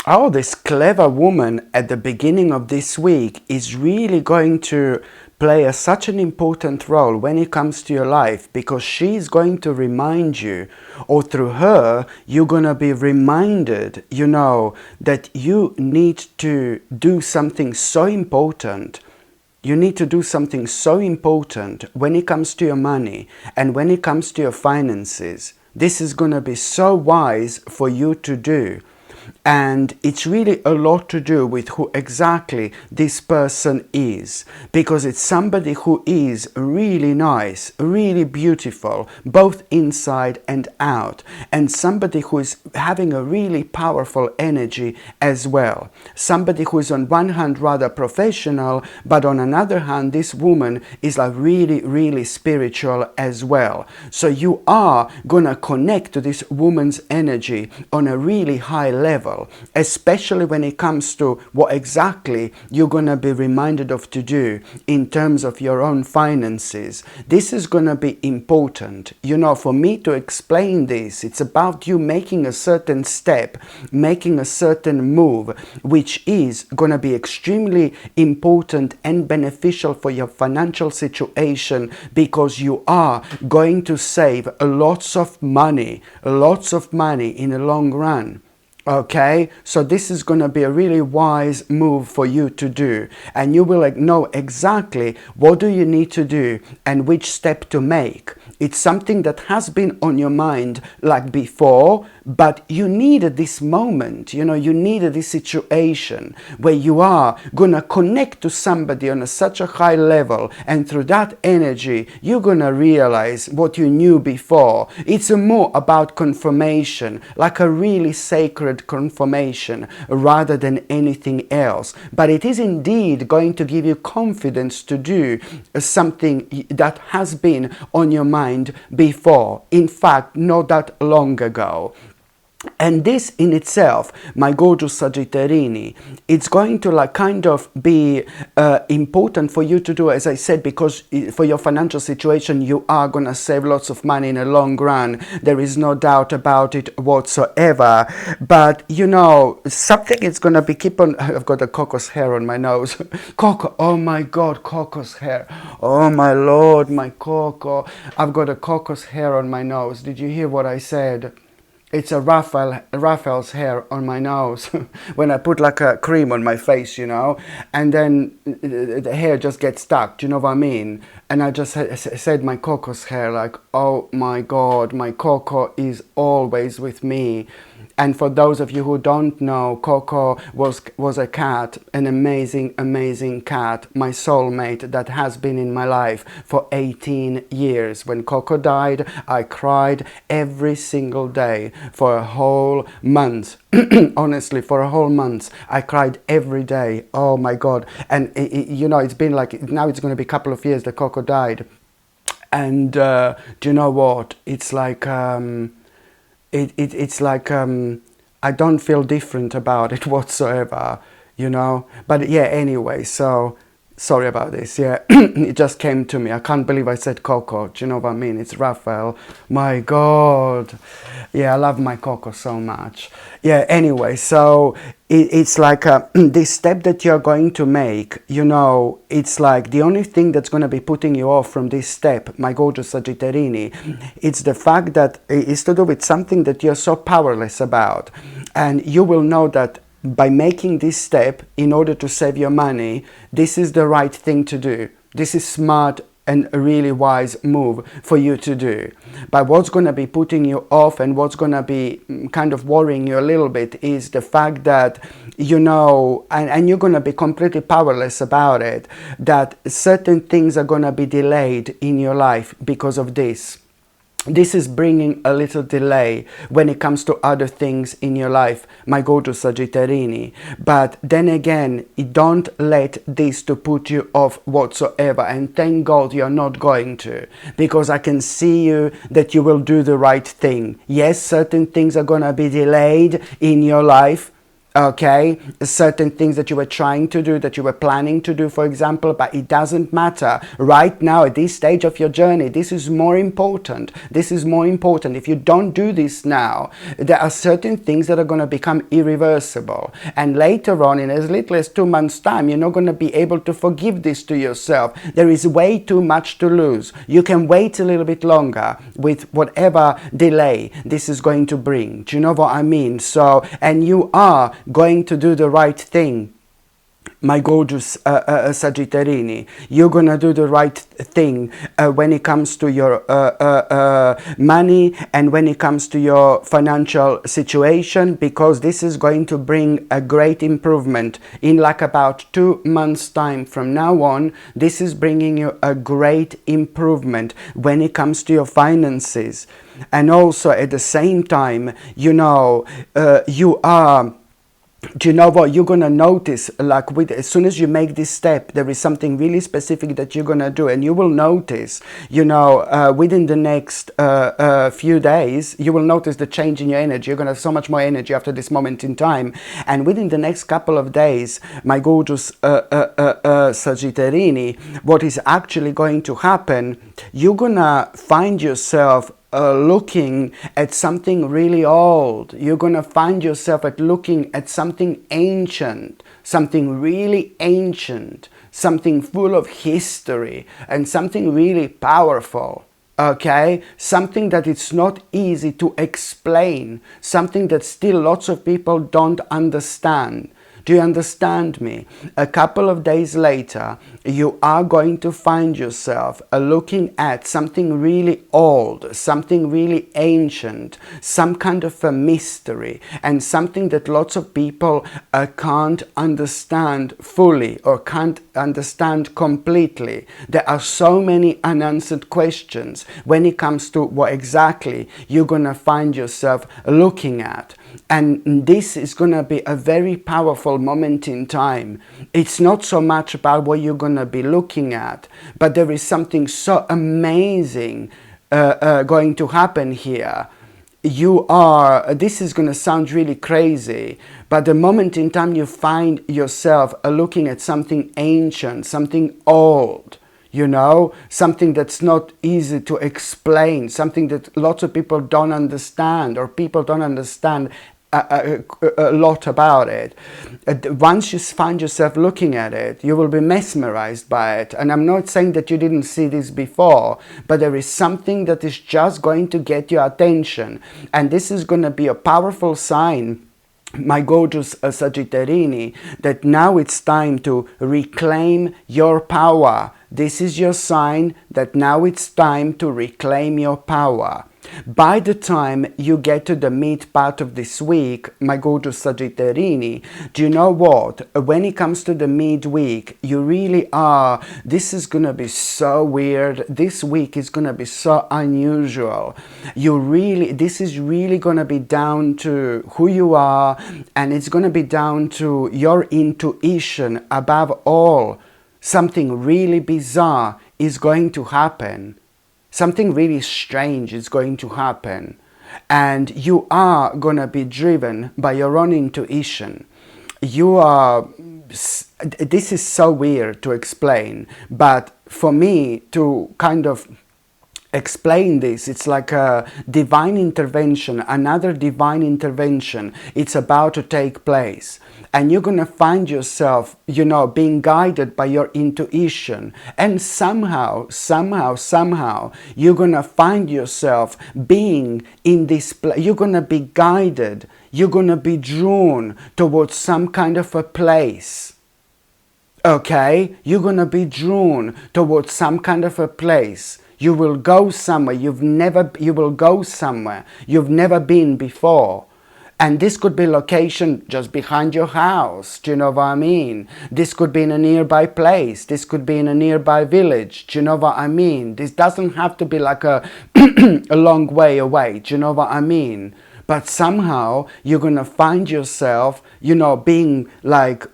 Oh, this clever woman at the beginning of this week is really going to play such an important role when it comes to your life, because she's going to remind you, or through her, you're going to be reminded, that you need to do something so important. You need to do something so important when it comes to your money and when it comes to your finances. This is going to be so wise for you to do. And it's really a lot to do with who exactly this person is, because it's somebody who is really nice, really beautiful, both inside and out, and somebody who is having a really powerful energy as well. Somebody who is on one hand rather professional, but on another hand this woman is like really, really spiritual as well. So you are gonna connect to this woman's energy on a really high level, especially when it comes to what exactly you're going to be reminded of to do in terms of your own finances. This is going to be important. For me to explain this, it's about you making a certain step, making a certain move, which is going to be extremely important and beneficial for your financial situation, because you are going to save lots of money in the long run. Okay, so this is going to be a really wise move for you to do, and you will know exactly what do you need to do and which step to make. It's something that has been on your mind like before, but you needed this moment, you needed this situation where you are going to connect to somebody on such a high level, and through that energy you're going to realize what you knew before. It's more about confirmation, like a really sacred confirmation rather than anything else. But it is indeed going to give you confidence to do something that has been on your mind before, in fact not that long ago. And this in itself, my gorgeous Sagittarini, it's going to kind of be important for you to do, as I said, because for your financial situation, you are going to save lots of money in the long run. There is no doubt about it whatsoever. But, something is going to be I've got a cocos hair on my nose. Coco, oh my God, cocos hair. Oh my Lord, my Coco. I've got a cocos hair on my nose. Did you hear what I said? It's a Raphael's hair on my nose. When I put like a cream on my face, and then the hair just gets stuck, do you know what I mean? And I just said my Coco's hair, like, oh my God, my Coco is always with me. And for those of you who don't know, Coco was a cat, an amazing, amazing cat, my soulmate that has been in my life for 18 years. When Coco died, I cried every single day for a whole month. Honestly, for a whole month, I cried every day. Oh my God. And it's been like, now it's going to be a couple of years that Coco died. And do you know what? It's like... It's like I don't feel different about it whatsoever, But yeah, anyway, so sorry about this. Yeah, it just came to me. I can't believe I said Coco. Do you know what I mean? It's Raphael. My God. Yeah, I love my Coco so much. Yeah, anyway, so it's like this step that you're going to make, it's like the only thing that's going to be putting you off from this step, my gorgeous Sagittarini, it's the fact that it's to do with something that you're so powerless about. And you will know that by making this step in order to save your money, this is the right thing to do. This is smart and a really wise move for you to do. But what's going to be putting you off and what's going to be kind of worrying you a little bit is the fact that, and you're going to be completely powerless about it, that certain things are going to be delayed in your life because of this. This is bringing a little delay when it comes to other things in your life, my gorgeous Sagittarini. But then again, don't let this to put you off whatsoever. And thank God you're not going to, because I can see you that you will do the right thing. Yes, certain things are going to be delayed in your life. Okay, certain things that you were trying to do, that you were planning to do, for example, but it doesn't matter. Right now, at this stage of your journey, this is more important. This is more important. If you don't do this now, there are certain things that are going to become irreversible. And later on, in as little as 2 months' time, you're not going to be able to forgive this to yourself. There is way too much to lose. You can wait a little bit longer with whatever delay this is going to bring. Do you know what I mean? So, and you are going to do the right thing, my gorgeous Sagittarini. You're gonna do the right thing when it comes to your money and when it comes to your financial situation, because this is going to bring a great improvement in like about 2 months time from now on. This is bringing you a great improvement when it comes to your finances. And also at the same time, you know, you are, do you know what you're gonna notice? Like as soon as you make this step, there is something really specific that you're gonna do, and you will notice, you know, within the next few days, you will notice the change in your energy. You're gonna have so much more energy after this moment in time, and within the next couple of days, my gorgeous Sagittarini, what is actually going to happen? You're gonna find yourself looking at something really old. You're going to find yourself looking at something ancient, something really ancient, something full of history, and something really powerful. Okay, something that it's not easy to explain, something that still lots of people don't understand. Do you understand me? A couple of days later, you are going to find yourself looking at something really old, something really ancient, some kind of a mystery, and something that lots of people can't understand fully or can't understand completely. There are so many unanswered questions when it comes to what exactly you're going to find yourself looking at. And this is going to be a very powerful moment in time. It's not so much about what you're going to be looking at, but there is something so amazing going to happen here. This is going to sound really crazy, but the moment in time you find yourself looking at something ancient, something old, you know, something that's not easy to explain, something that lots of people don't understand, or people don't understand a lot about it. Once you find yourself looking at it, you will be mesmerized by it. And I'm not saying that you didn't see this before, but there is something that is just going to get your attention. And this is going to be a powerful sign, my gorgeous Sagittarini, that now it's time to reclaim your power. This is your sign that now it's time to reclaim your power. By the time you get to the mid part of this week, my gorgeous Sagittarini, do you know what? When it comes to the midweek, you really are, this is going to be so weird. This week is going to be so unusual. This is really going to be down to who you are, and it's going to be down to your intuition above all. Something really bizarre is going to happen. Something really strange is going to happen, and you are going to be driven by your own intuition. This is so weird to explain, but for me to kind of explain this, it's like a divine intervention, another divine intervention. It's about to take place, and you're going to find yourself, you know, being guided by your intuition, and somehow you're going to find yourself being in this place. You're going to be guided, you're going to be drawn towards some kind of a place. Okay, you're going to be drawn towards some kind of a place. You will go somewhere you will go somewhere you've never been before. And this could be location just behind your house. Do you know what I mean? This could be in a nearby place. This could be in a nearby village. Do you know what I mean? This doesn't have to be like a long way away. Do you know what I mean? But somehow you're going to find yourself, you know, being like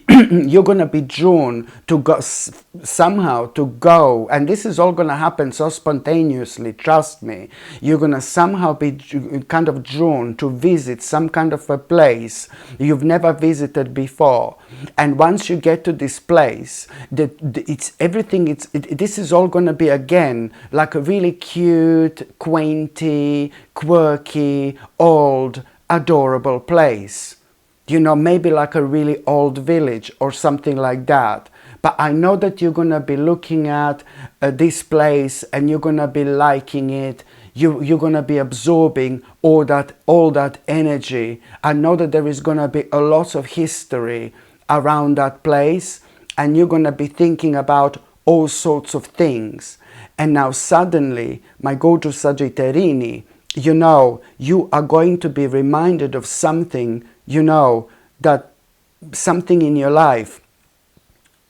you're going to be drawn to go somehow, to go, and this is all going to happen so spontaneously, trust me. You're going to somehow be kind of drawn to visit some kind of a place you've never visited before, and once you get to this place, this is all going to be again like a really cute, quainty, quirky, old, adorable place. You know, maybe like a really old village or something like that. But I know that you're going to be looking at this place and you're going to be liking it. You're going to be absorbing all that energy. I know that there is going to be a lot of history around that place, and you're going to be thinking about all sorts of things. And now suddenly, my gorgeous Sagittarini, you know, you are going to be reminded of something, you know, that something in your life,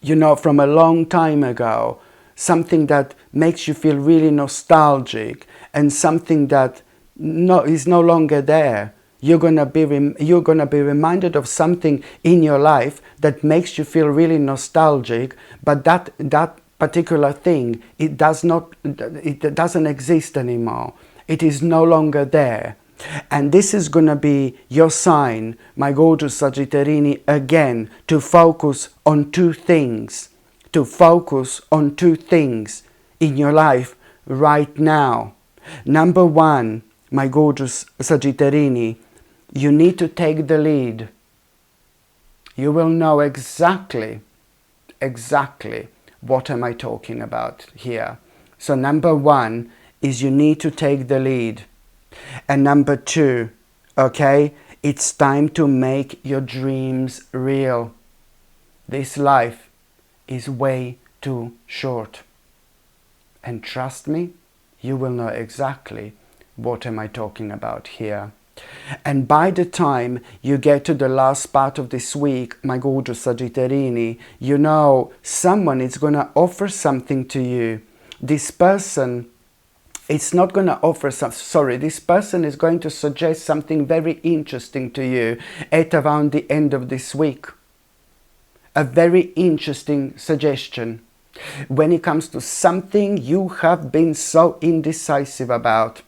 you know, from a long time ago, something that makes you feel really nostalgic, and something that is no longer there. You're gonna be reminded of something in your life that makes you feel really nostalgic, but that particular thing, it doesn't exist anymore. It is no longer there. And this is going to be your sign, my gorgeous Sagittarini, again, to focus on two things. To focus on two things in your life right now. Number one, my gorgeous Sagittarini, you need to take the lead. You will know exactly what am I talking about here. So number one is you need to take the lead. And number two, okay, it's time to make your dreams real. This life is way too short. And trust me, you will know exactly what am I talking about here. And by the time you get to the last part of this week, my gorgeous Sagittarini, you know someone is going to offer something to you. This person, it's not going to offer this person is going to suggest something very interesting to you at around the end of this week. A very interesting suggestion when it comes to something you have been so indecisive about.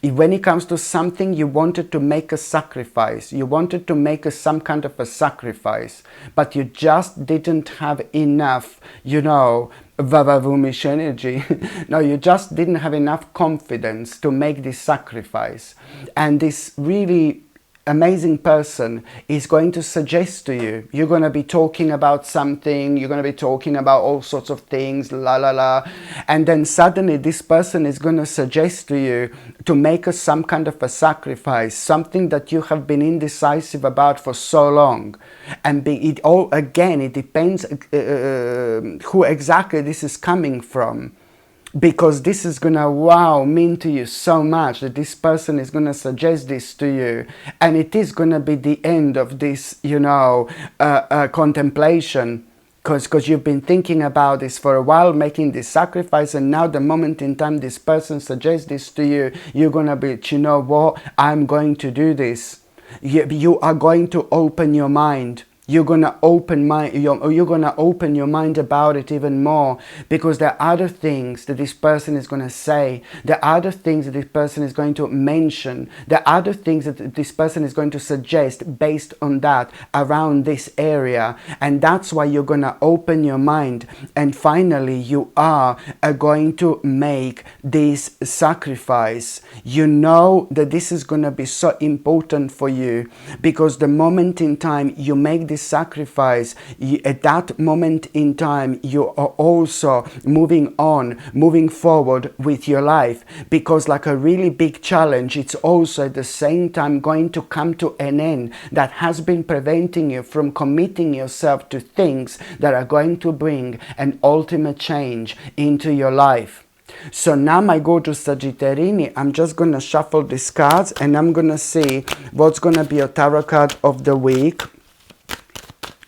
When it comes to something you wanted to make a sacrifice, you wanted to make some kind of a sacrifice, but you just didn't have enough, you know, vavavumish energy. No, you just didn't have enough confidence to make this sacrifice. And this really amazing person is going to suggest to you, you're going to be talking about something, you're going to be talking about all sorts of things, la la la, and then suddenly this person is going to suggest to you to make some kind of a sacrifice, something that you have been indecisive about for so long. And it depends who exactly this is coming from. Because this is gonna mean to you so much that this person is gonna suggest this to you, and it is gonna be the end of this, you know, contemplation, because you've been thinking about this for a while, making this sacrifice, and now the moment in time this person suggests this to you, you're gonna be, you know what, I'm going to do this. You are going to open your mind. You're gonna open your mind about it even more, because there are other things that this person is gonna say. There are other things that this person is going to mention. There are other things that this person is going to suggest based on that around this area, and that's why you're gonna open your mind. And finally, you are going to make this sacrifice. You know that this is gonna be so important for you, because the moment in time you make this sacrifice, at that moment in time you are also moving forward with your life, because like a really big challenge, it's also at the same time going to come to an end that has been preventing you from committing yourself to things that are going to bring an ultimate change into your life. So now, my gorgeous Sagittarini, I'm just going to shuffle these cards and I'm going to see what's going to be your tarot card of the week.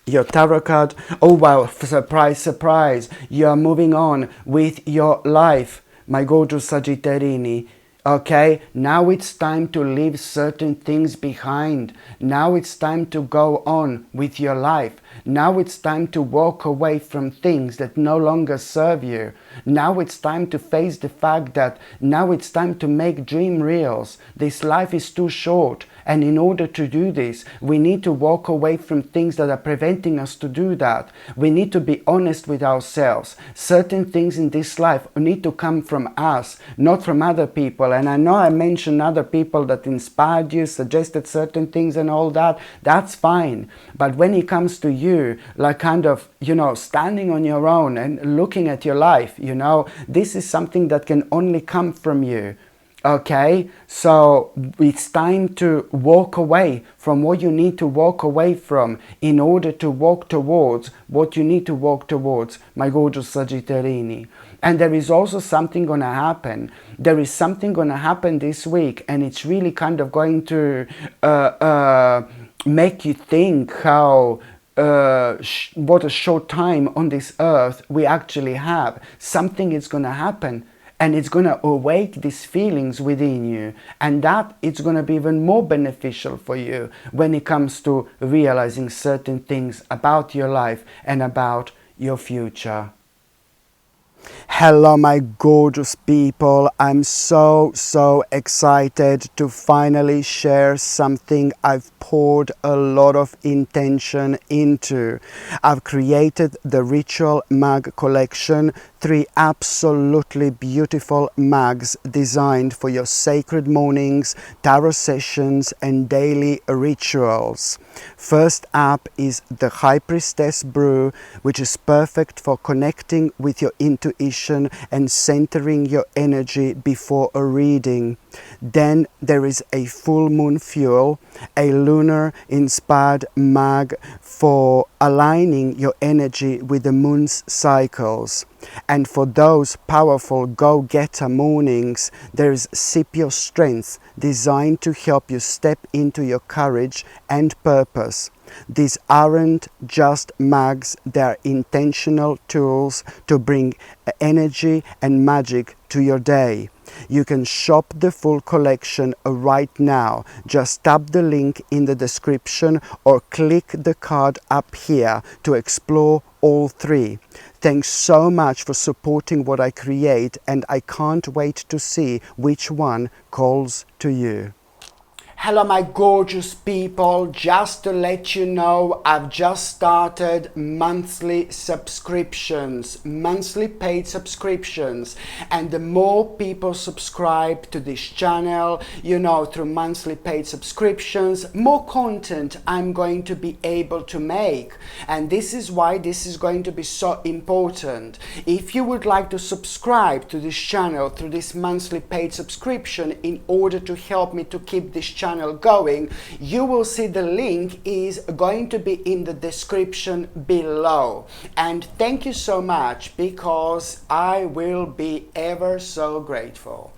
Your tarot card, oh wow, surprise, surprise, you are moving on with your life, my gorgeous Sagittarini. Okay, now it's time to leave certain things behind. Now it's time to go on with your life. Now it's time to walk away from things that no longer serve you. Now it's time to face the fact that now it's time to make dream reals. This life is too short, and in order to do this, we need to walk away from things that are preventing us to do that. We need to be honest with ourselves. Certain things in this life need to come from us, not from other people. And I know I mentioned other people that inspired you, suggested certain things and all that. That's fine. But when it comes to you, like kind of, standing on your own and looking at your life, this is something that can only come from you. Okay, so it's time to walk away from what you need to walk away from in order to walk towards what you need to walk towards, my gorgeous Sagittarini. And there is also something going to happen. There is something going to happen this week, and it's really kind of going to make you think how what a short time on this earth we actually have. Something is going to happen. And it's going to awake these feelings within you. And that it's going to be even more beneficial for you when it comes to realizing certain things about your life and about your future. Hello my gorgeous people, I'm so excited to finally share something I've poured a lot of intention into. I've created the Ritual Mug collection, 3 absolutely beautiful mugs designed for your sacred mornings, tarot sessions and daily rituals. First up is the High Priestess Brew, which is perfect for connecting with your intuition and centering your energy before a reading. Then there is a Full Moon Fuel, a lunar inspired mug for aligning your energy with the moon's cycles. And for those powerful go-getter mornings, there is Sip Your Strength, designed to help you step into your courage and purpose. These aren't just mugs, they're intentional tools to bring energy and magic to your day. You can shop the full collection right now. Just tap the link in the description or click the card up here to explore all 3. Thanks so much for supporting what I create, and I can't wait to see which one calls to you. Hello my gorgeous people, just to let you know, I've just started monthly subscriptions, monthly paid subscriptions, and the more people subscribe to this channel, through monthly paid subscriptions, more content I'm going to be able to make. And this is why this is going to be so important. If you would like to subscribe to this channel through this monthly paid subscription in order to help me to keep this channel going, you will see the link is going to be in the description below. And thank you so much, because I will be ever so grateful.